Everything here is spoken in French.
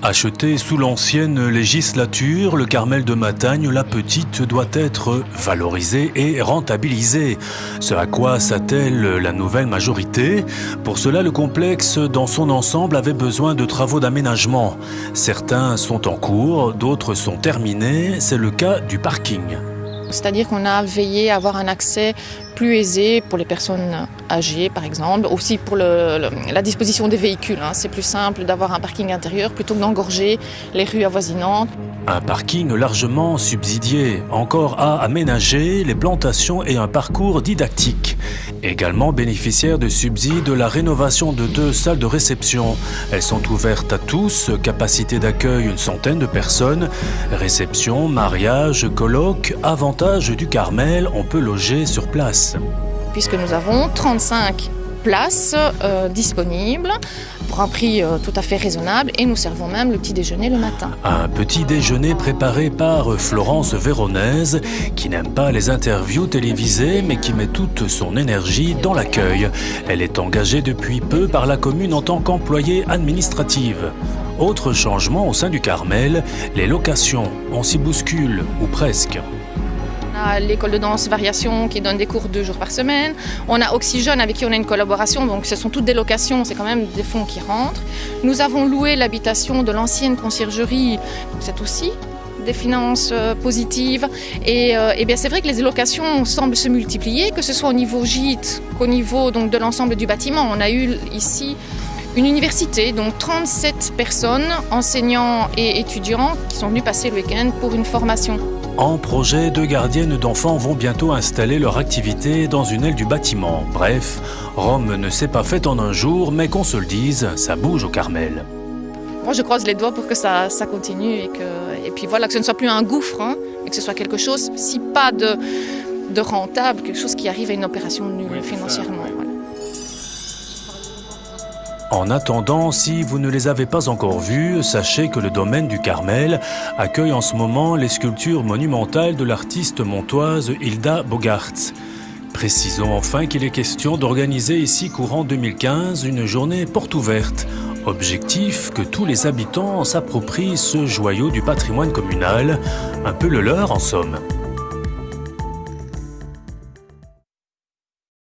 Acheté sous l'ancienne législature, le Carmel de Matagne, la petite, doit être valorisé et rentabilisé. Ce à quoi s'attelle la nouvelle majorité? Pour cela, le complexe dans son ensemble avait besoin de travaux d'aménagement. Certains sont en cours, d'autres sont terminés. C'est le cas du parking. C'est-à-dire qu'on a veillé à avoir un accès plus aisé pour les personnes âgées, par exemple, aussi pour la disposition des véhicules. C'est plus simple d'avoir un parking intérieur plutôt que d'engorger les rues avoisinantes. Un parking largement subsidié, encore à aménager, les plantations et un parcours didactique. Également bénéficiaire de subsides, la rénovation de 2 salles de réception. Elles sont ouvertes à tous, capacité d'accueil une centaine de personnes. Réception, mariage, colloque, avantage du Carmel, on peut loger sur place. Puisque nous avons 35 places disponibles pour un prix tout à fait raisonnable et nous servons même le petit déjeuner le matin. Un petit déjeuner préparé par Florence Véronèse qui n'aime pas les interviews télévisées mais qui met toute son énergie dans l'accueil. Elle est engagée depuis peu par la commune en tant qu'employée administrative. Autre changement au sein du Carmel, les locations. On s'y bouscule, ou presque. On a l'école de danse Variation qui donne des cours 2 jours par semaine. On a Oxygène avec qui on a une collaboration, donc ce sont toutes des locations, c'est quand même des fonds qui rentrent. Nous avons loué l'habitation de l'ancienne conciergerie, c'est aussi des finances positives. Et bien c'est vrai que les locations semblent se multiplier, que ce soit au niveau gîte qu'au niveau donc, de l'ensemble du bâtiment. On a eu ici une université, donc 37 personnes, enseignants et étudiants, qui sont venus passer le week-end pour une formation. En projet, 2 gardiennes d'enfants vont bientôt installer leur activité dans une aile du bâtiment. Bref, Rome ne s'est pas faite en un jour, mais qu'on se le dise, ça bouge au Carmel. Moi, je croise les doigts pour que ça continue et puis voilà, que ce ne soit plus un gouffre, mais que ce soit quelque chose, si pas de rentable, quelque chose qui arrive à une opération nulle financièrement. Voilà. En attendant, si vous ne les avez pas encore vus, sachez que le domaine du Carmel accueille en ce moment les sculptures monumentales de l'artiste montoise Hilda Bogaerts. Précisons enfin qu'il est question d'organiser ici courant 2015 une journée porte ouverte. Objectif que tous les habitants s'approprient ce joyau du patrimoine communal, un peu le leur en somme.